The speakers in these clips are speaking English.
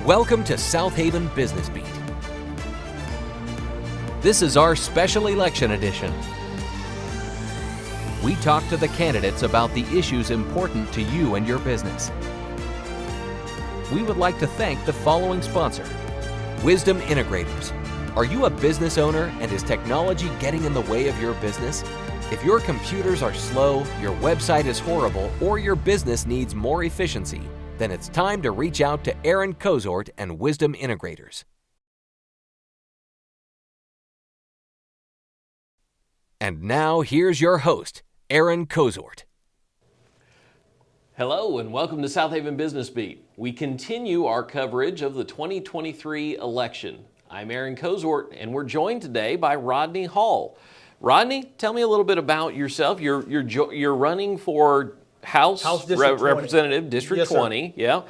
Welcome to South Haven Business Beat. This is our special election edition. We talk to the candidates about the issues important to you and your business. We would like to thank the following sponsor, Wisdom Integrators. Are you a business owner and is technology getting in the way of your business? If your computers are slow, your website is horrible, or your business needs more efficiency, then it's time to reach out to Aaron Kozort and Wisdom Integrators. And now here's your host, Aaron Kozort. Hello and welcome to South Haven Business Beat. We continue our coverage of the 2023 election. I'm Aaron Kozort and we're joined today by Rodney Hall. Rodney, tell me a little bit about yourself. You're running for House Representative District Yes, 20. Yeah.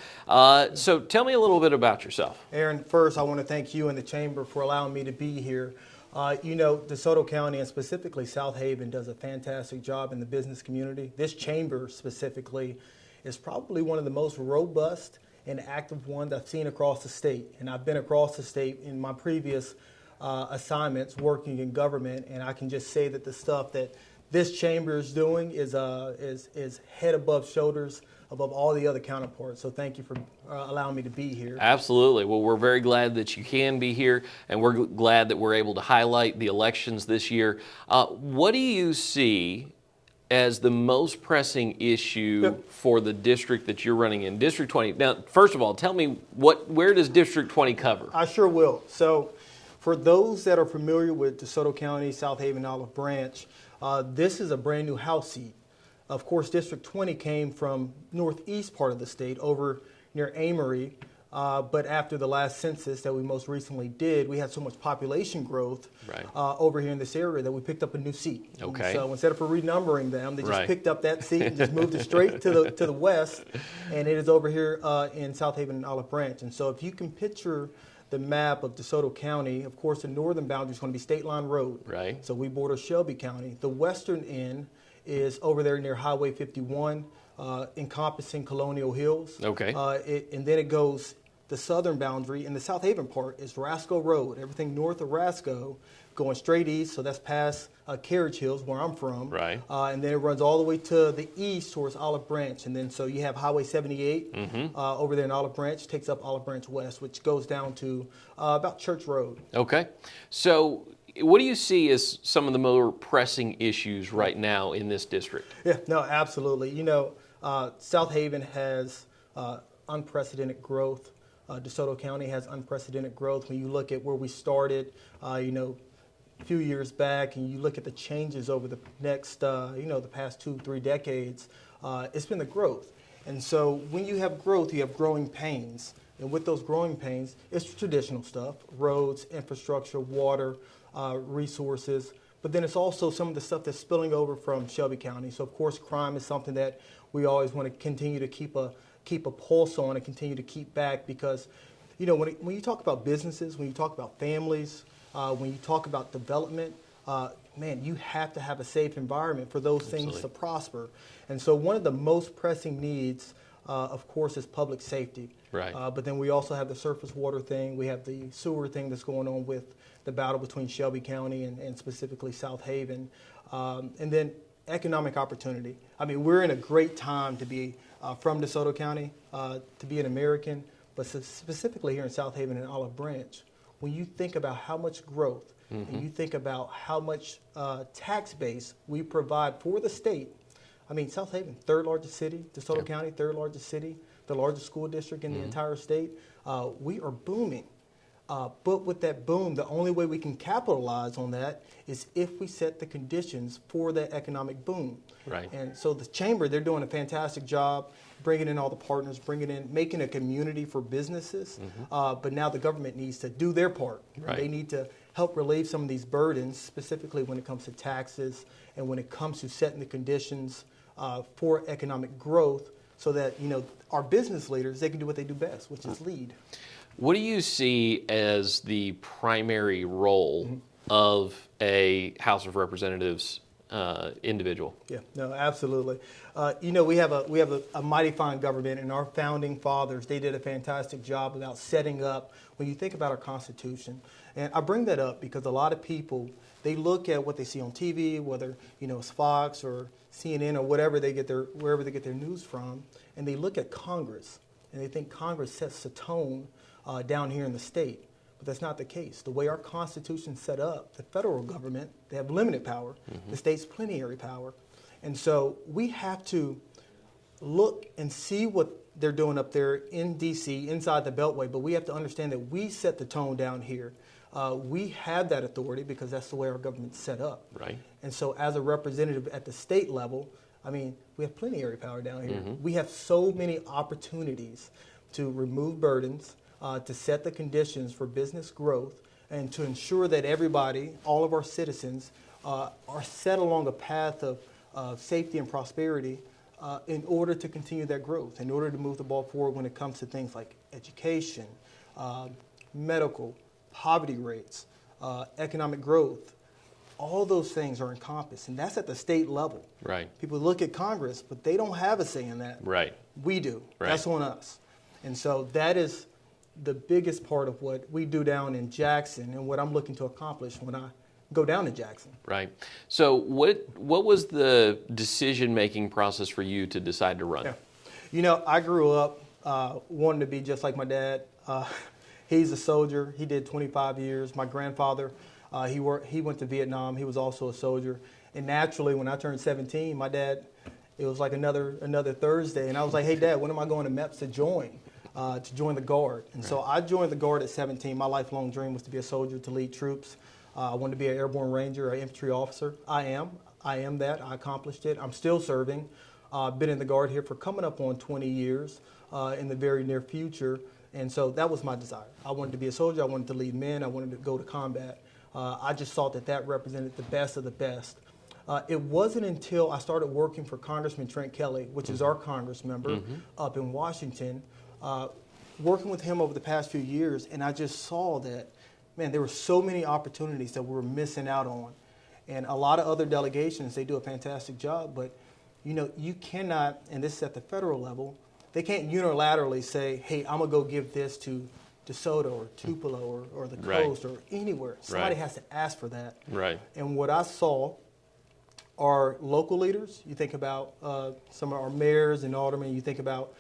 So tell me a little bit about yourself. Aaron, first I want to thank you and the Chamber for allowing me to be here. DeSoto County and specifically South Haven does a fantastic job in the business community. This chamber specifically is probably one of the most robust and active ones I've seen across the state. And I've been across the state in my previous assignments working in government, and I can just say that the stuff that this chamber is doing is head above shoulders above all the other counterparts. So thank you for allowing me to be here. Absolutely. Well, we're very glad that you can be here, and we're glad that we're able to highlight the elections this year. What do you see as the most pressing issue for the district that you're running in, District 20? Now, first of all, tell me, where does District 20 cover? I sure will. So for those that are familiar with DeSoto County, South Haven, Olive Branch, this is a brand new House seat. Of course, District 20 came from northeast part of the state over near Amory, but after the last census that we most recently did, we had so much population growth over here in this area that we picked up a new seat. Okay. So instead of renumbering them, they just picked up that seat and just moved it straight to the west, and it is over here in South Haven and Olive Branch. And so if you can picture the map of DeSoto County, of course, the northern boundary is going to be State Line Road. Right. So we border Shelby County. The western end is over there near Highway 51, encompassing Colonial Hills. Okay. And then it goes, the southern boundary in the South Haven part is Rasco Road. Everything north of Rasco going straight east, so that's past Carriage Hills, where I'm from. Right. And then it runs all the way to the east towards Olive Branch. And then so you have Highway 78 over there in Olive Branch, takes up Olive Branch West, which goes down to about Church Road. Okay. So what do you see as some of the more pressing issues right now in this district? Yeah, no, absolutely. South Haven has unprecedented growth. DeSoto County has unprecedented growth. When you look at where we started, a few years back, and you look at the changes over the next, the past 2-3 decades, it's been the growth. And so when you have growth, you have growing pains. And with those growing pains, it's traditional stuff, roads, infrastructure, water, resources, but then it's also some of the stuff that's spilling over from Shelby County. So of course, crime is something that we always want to continue to keep a pulse on and continue to keep back, because when you talk about businesses, when you talk about families, when you talk about development, man, you have to have a safe environment for those things to prosper. And so one of the most pressing needs, of course, is public safety. Right. But then we also have the surface water thing. We have the sewer thing that's going on with the battle between Shelby County and specifically South Haven. And then economic opportunity. I mean, we're in a great time to be from DeSoto County, to be an American, but specifically here in South Haven and Olive Branch. When you think about how much growth and you think about how much tax base we provide for the state, I mean, South Haven, third largest city, DeSoto County, third largest city, the largest school district in the entire state, we are booming. But with that boom, the only way we can capitalize on that is if we set the conditions for that economic boom. Right. And so the chamber, they're doing a fantastic job bringing in all the partners, making a community for businesses. But now the government needs to do their part. Right. They need to help relieve some of these burdens, specifically when it comes to taxes and when it comes to setting the conditions for economic growth, so that our business leaders, they can do what they do best, which is lead. What do you see as the primary role of a House of Representatives individual. Yeah, no, absolutely. We have a mighty fine government, and our founding fathers, they did a fantastic job about setting up, when you think about our Constitution. And I bring that up because a lot of people, they look at what they see on TV, whether it's Fox or CNN or wherever they get their news from, and they look at Congress and they think Congress sets the tone down here in the state. But that's not the case. The way our Constitution's set up, the federal government, they have limited power. Mm-hmm. The state's plenary power. And so we have to look and see what they're doing up there in D.C., inside the Beltway, but we have to understand that we set the tone down here. We have that authority because that's the way our government's set up. Right. And so as a representative at the state level, we have plenary power down here. Mm-hmm. We have so many opportunities to remove burdens, to set the conditions for business growth, and to ensure that everybody, all of our citizens, are set along a path of safety and prosperity in order to continue that growth, in order to move the ball forward when it comes to things like education, medical, poverty rates, economic growth. All those things are encompassed, and that's at the state level. Right. People look at Congress, but they don't have a say in that. Right. We do. Right. That's on us. And so that is the biggest part of what we do down in Jackson and what I'm looking to accomplish when I go down to Jackson. Right. So what was the decision-making process for you to decide to run? Yeah. I grew up wanting to be just like my dad. He's a soldier. He did 25 years. My grandfather, he went to Vietnam. He was also a soldier. And naturally, when I turned 17, my dad, it was like another Thursday. And I was like, hey, Dad, when am I going to MEPS to join the Guard? And so I joined the Guard at 17. My lifelong dream was to be a soldier, to lead troops. I wanted to be an airborne ranger, an infantry officer. I am that. I accomplished it. I'm still serving. Been in the Guard here for coming up on 20 years in the very near future. And so that was my desire. I wanted to be a soldier. I wanted to lead men. I wanted to go to combat. I just thought that represented the best of the best. It wasn't until I started working for Congressman Trent Kelly, which is our Congress member up in Washington, working with him over the past few years, and I just saw that, man, there were so many opportunities that we were missing out on. And a lot of other delegations, they do a fantastic job, but you cannot, and this is at the federal level, they can't unilaterally say, hey, I'm going to go give this to DeSoto or Tupelo or the coast or anywhere. Somebody has to ask for that. Right. And what I saw are local leaders. You think about some of our mayors and aldermen. You think about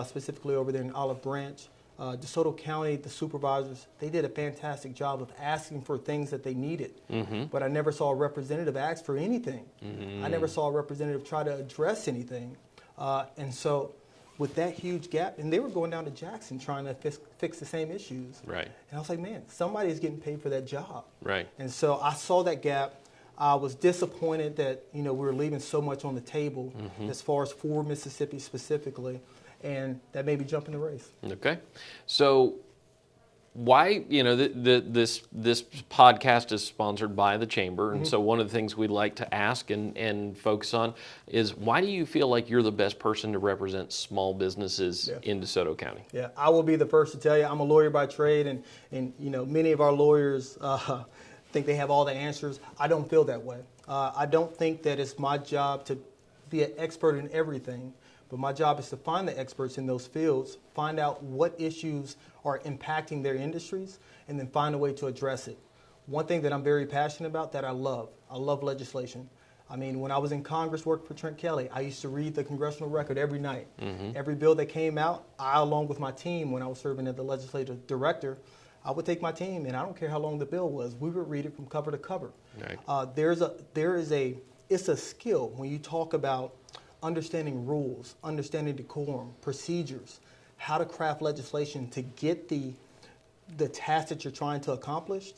specifically over there in Olive Branch. DeSoto County, the supervisors, they did a fantastic job of asking for things that they needed. Mm-hmm. But I never saw a representative ask for anything. Mm-hmm. I never saw a representative try to address anything. And so with that huge gap, and they were going down to Jackson trying to fix the same issues. Right. And I was like, man, somebody is getting paid for that job. Right. And so I saw that gap. I was disappointed that, we were leaving so much on the table as far as for Mississippi specifically, and that made me jump in the race. Okay. So why, this podcast is sponsored by the Chamber, and so one of the things we'd like to ask and focus on is, why do you feel like you're the best person to represent small businesses in DeSoto County? Yeah, I will be the first to tell you, I'm a lawyer by trade, and many of our lawyers think they have all the answers. I don't feel that way. I don't think that it's my job to be an expert in everything, but my job is to find the experts in those fields, find out what issues are impacting their industries, and then find a way to address it. One thing that I'm very passionate about that I love legislation. When I was in Congress working for Trent Kelly, I used to read the congressional record every night. Mm-hmm. Every bill that came out, I, along with my team, when I was serving as the legislative director, I would take my team, and I don't care how long the bill was, we would read it from cover to cover. Right. It's a skill when you talk about understanding rules, understanding decorum, procedures, how to craft legislation to get the task that you're trying to accomplish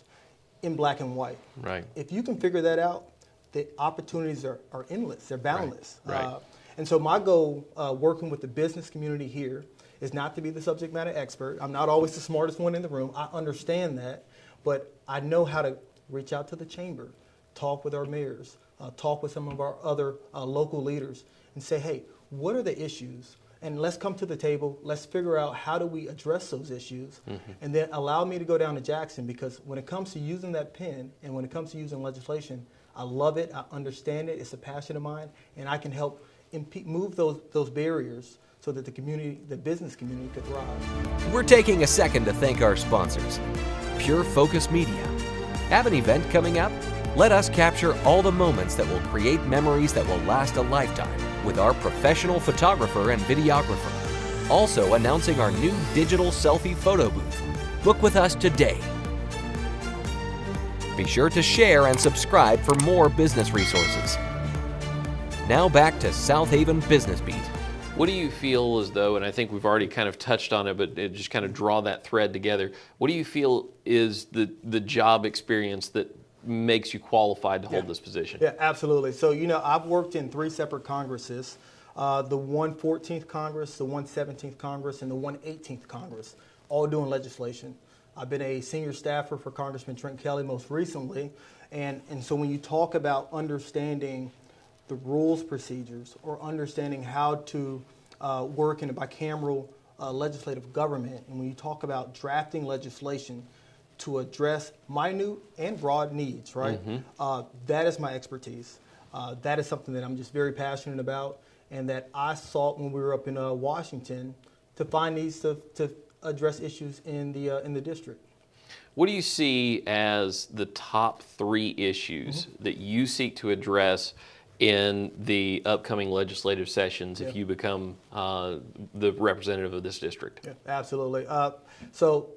in black and white. Right. If you can figure that out, the opportunities are endless, they're boundless. Right. And so my goal working with the business community here is not to be the subject matter expert. I'm not always the smartest one in the room. I understand that, but I know how to reach out to the chamber, talk with our mayors, talk with some of our other local leaders and say, hey, what are the issues? And let's come to the table. Let's figure out how do we address those issues, and then allow me to go down to Jackson, because when it comes to using that pen and when it comes to using legislation, I love it. I understand it. It's a passion of mine, and I can help move those barriers so that the business community could thrive. We're taking a second to thank our sponsors. Pure Focus Media. Have an event coming up? Let us capture all the moments that will create memories that will last a lifetime with our professional photographer and videographer. Also announcing our new digital selfie photo booth. Book with us today. Be sure to share and subscribe for more business resources. Now back to South Haven Business Beat. What do you feel as though, and I think we've already kind of touched on it, but just kind of draw that thread together, what do you feel is the job experience that makes you qualified to hold this position? Yeah, absolutely. So, I've worked in 3 separate Congresses, the 114th Congress, the 117th Congress, and the 118th Congress, all doing legislation. I've been a senior staffer for Congressman Trent Kelly most recently, and so when you talk about understanding the rules, procedures, or understanding how to work in a bicameral legislative government, and when you talk about drafting legislation to address minute and broad needs, right? That is my expertise. That is something that I'm just very passionate about, and that I sought when we were up in Washington to find needs to address issues in the district. What do you see as the top 3 issues that you seek to address in the upcoming legislative sessions if you become the representative of this district? Yeah, absolutely. So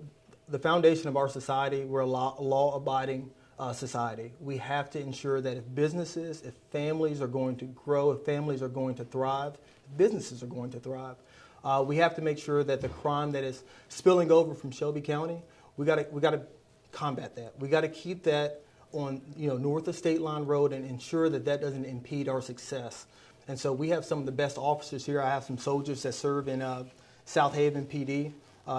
the foundation of our society, we're a law-abiding society. We have to ensure that if businesses, if families are going to grow, if families are going to thrive, businesses are going to thrive. We have to make sure that the crime that is spilling over from Shelby County, we got to combat that. We got to keep that on north of State Line Road and ensure that that doesn't impede our success. And so we have some of the best officers here. I have some soldiers that serve in South Haven PD.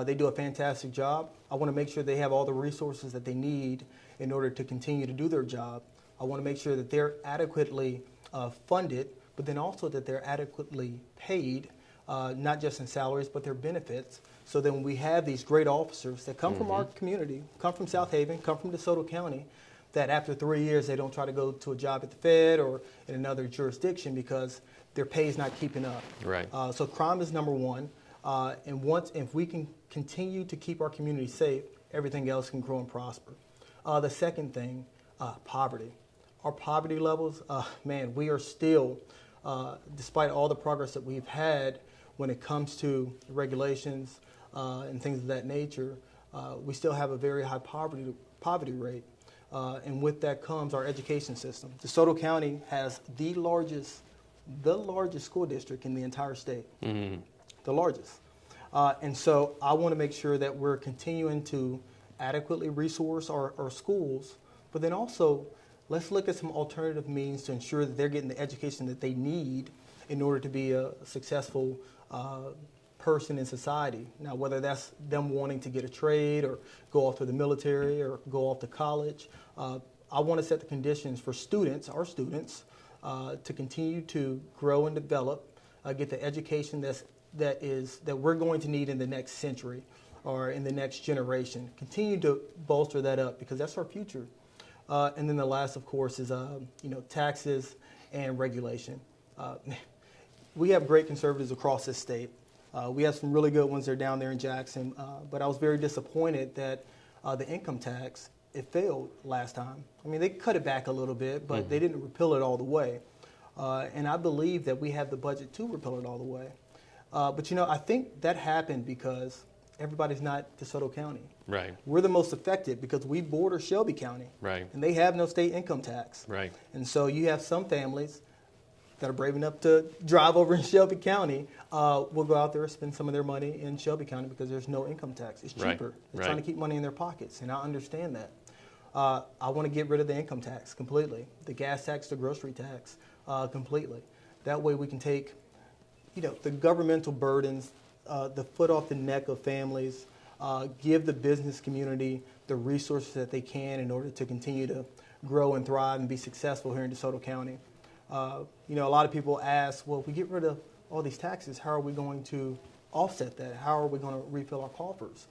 They do a fantastic job. I want to make sure they have all the resources that they need in order to continue to do their job. I want to make sure that they're adequately funded, but then also that they're adequately paid, not just in salaries, but their benefits. So then we have these great officers that come from our community, come from South Haven, come from DeSoto County, that after 3 years they don't try to go to a job at the Fed or in another jurisdiction because their pay is not keeping up. Right. So crime is number one. And if we can continue to keep our community safe, everything else can grow and prosper. The second thing, poverty. Our poverty levels, we are still, despite all the progress that we've had when it comes to regulations and things of that nature, we still have a very high poverty rate. And with that comes our education system. DeSoto County has the largest school district in the entire state. The largest. And so I want to make sure that we're continuing to adequately resource our schools, but then also let's look at some alternative means to ensure that they're getting the education that they need in order to be a successful person in society. Now, whether that's them wanting to get a trade or go off to the military or go off to college, I want to set the conditions for our students, to continue to grow and develop, get the education that we're going to need in the next century or in the next generation. Continue to bolster that up because that's our future. And then the last, of course, is taxes and regulation. We have great conservatives across this state. We have some really good ones that are down there in Jackson, but I was very disappointed that the income tax, it failed last time. I mean, they cut it back a little bit, but they didn't repeal it all the way. And I believe that we have the budget to repeal it all the way. But I think that happened because everybody's not DeSoto County. Right. We're the most affected because we border Shelby County. Right. And they have no state income tax. Right. And so you have some families that are brave enough to drive over in Shelby County, will go out there and spend some of their money in Shelby County because there's no income tax. It's cheaper. Right. They're trying to keep money in their pockets, and I understand that. I want to get rid of the income tax completely, the gas tax, the grocery tax completely. That way we can take the governmental burdens, the foot off the neck of families, give the business community the resources that they can in order to continue to grow and thrive and be successful here in DeSoto County. A lot of people ask, well, if we get rid of all these taxes, how are we going to offset that? How are we going to refill our coffers?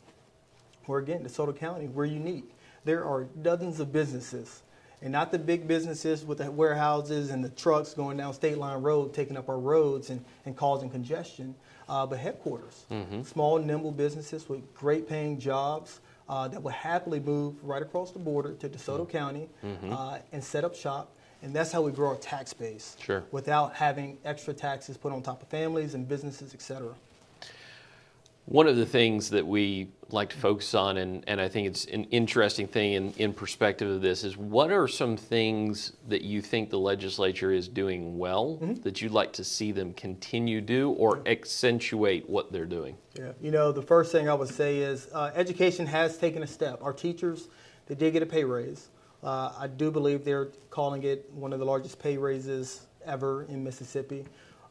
Well, again, DeSoto County, we're unique. There are dozens of businesses And not the big businesses with the warehouses and the trucks going down State Line Road, taking up our roads and causing congestion, but headquarters. Small, nimble businesses with great paying jobs that will happily move right across the border to DeSoto County and set up shop. And that's how we grow our tax base without having extra taxes put on top of families and businesses, et cetera. One of the things that we like to focus on, and I think it's an interesting thing in perspective of this, is what are some things that you think the legislature is doing well that you'd like to see them continue to do or accentuate what they're doing? Yeah, you know, the first thing I would say is education has taken a step. Our teachers, they did get a pay raise. I do believe they're calling it one of the largest pay raises ever in Mississippi.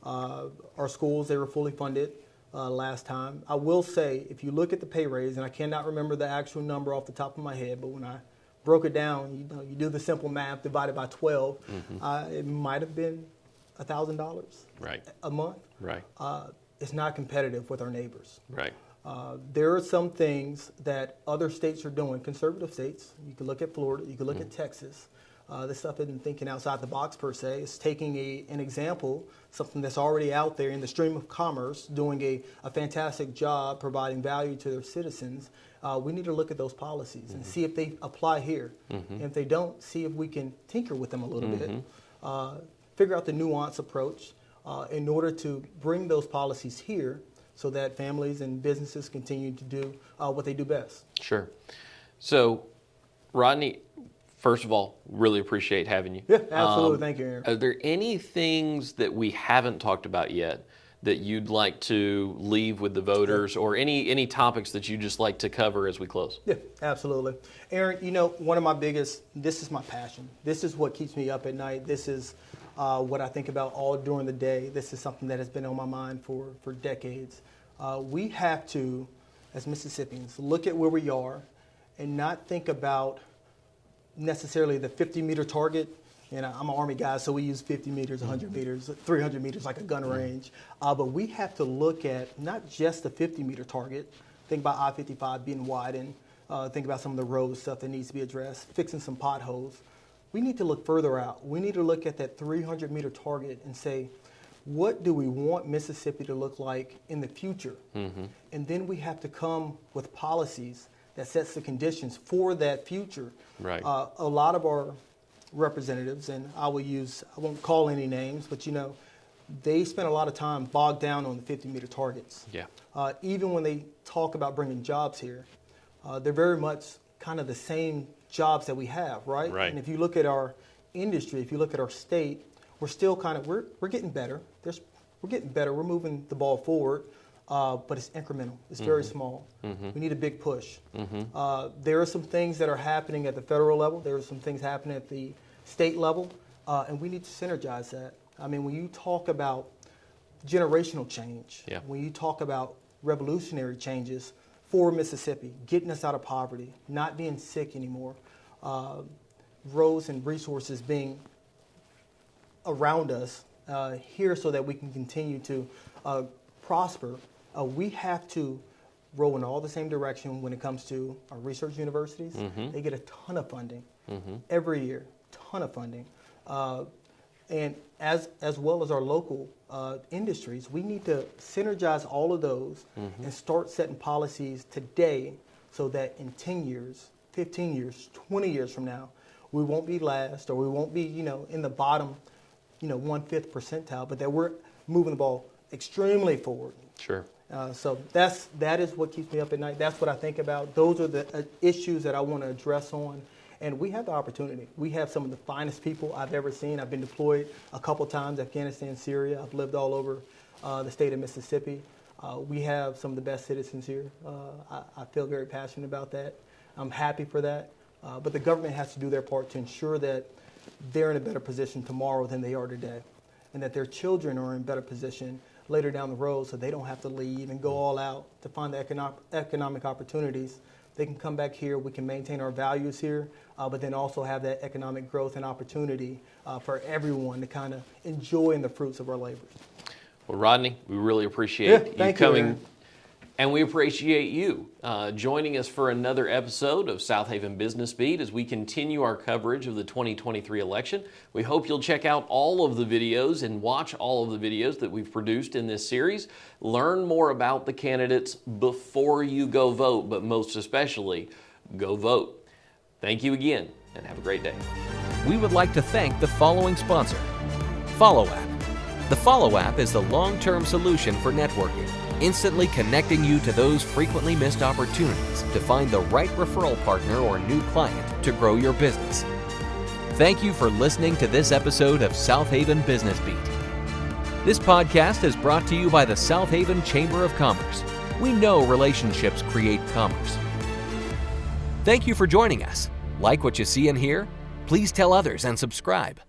Our schools, they were fully funded. Last time. I will say, if you look at the pay raise, and I cannot remember the actual number off the top of my head, but when I broke it down, you do the simple math divided by 12, it might have been $1,000 a month. Right. It's not competitive with our neighbors. Right. There are some things that other states are doing, conservative states. You can look at Florida, you can look at Texas. This stuff isn't thinking outside the box per se. It's taking an example, something that's already out there in the stream of commerce, doing a fantastic job providing value to their citizens. We need to look at those policies and see if they apply here. And if they don't, see if we can tinker with them a little bit, figure out the nuanced approach in order to bring those policies here so that families and businesses continue to do what they do best. Sure. So, Rodney, first of all, really appreciate having you. Yeah, absolutely. Thank you, Aaron. Are there any things that we haven't talked about yet that you'd like to leave with the voters, or any topics that you just like to cover as we close? Yeah, absolutely. Aaron, you know, one of my biggest, this is my passion. This is what keeps me up at night. This is what I think about all during the day. This is something that has been on my mind for decades. We have to, as Mississippians, look at where we are and not think about necessarily the 50-meter target. And I'm an Army guy, so we use 50 meters, 100 meters, 300 meters like a gun range. But we have to look at not just the 50-meter target. Think about I-55 being widened. Think about some of the road stuff that needs to be addressed, fixing some potholes. We need to look further out. We need to look at that 300-meter target and say, what do we want Mississippi to look like in the future? And then we have to come with policies that sets the conditions for that future. Right. A lot of our representatives, and I won't call any names, but you know, they spend a lot of time bogged down on the 50-meter targets. Yeah. Even when they talk about bringing jobs here, they're very much kind of the same jobs that we have, right? Right. And if you look at our industry, if you look at our state, we're still kind of, we're getting better. We're getting better. We're moving the ball forward. But it's incremental. It's very small. We need a big push. There are some things that are happening at the federal level. There are some things happening at the state level, and we need to synergize that. I mean, when you talk about generational change, when you talk about revolutionary changes for Mississippi, getting us out of poverty, not being sick anymore, roads and resources being around us here so that we can continue to prosper, we have to row in all the same direction when it comes to our research universities. They get a ton of funding every year, ton of funding. And as well as our local industries, we need to synergize all of those and start setting policies today so that in 10 years, 15 years, 20 years from now, we won't be last, or we won't be, you know, in the bottom, you know, 1/5 percentile, but that we're moving the ball extremely forward. Sure. So that is what keeps me up at night. That's what I think about. Those are the issues that I want to address on. And we have the opportunity. We have some of the finest people I've ever seen. I've been deployed a couple times, Afghanistan, Syria. I've lived all over the state of Mississippi. We have some of the best citizens here. I feel very passionate about that. I'm happy for that. But the government has to do their part to ensure that they're in a better position tomorrow than they are today, and that their children are in a better position later down the road so they don't have to leave and go all out to find the economic opportunities. They can come back here, we can maintain our values here, but then also have that economic growth and opportunity for everyone to kind of enjoy in the fruits of our labor. Well, Rodney, we really appreciate you coming And we appreciate you joining us for another episode of South Haven Business Beat as we continue our coverage of the 2023 election. We hope you'll check out all of the videos and watch all of the videos that we've produced in this series. Learn more about the candidates before you go vote, but most especially, go vote. Thank you again, and have a great day. We would like to thank the following sponsor, Follow App. The Follow App is the long-term solution for networking, instantly connecting you to those frequently missed opportunities to find the right referral partner or new client to grow your business. Thank you for listening to this episode of South Haven Business Beat. This podcast is brought to you by the South Haven Chamber of Commerce. We know relationships create commerce. Thank you for joining us. Like what you see and hear? Please tell others and subscribe.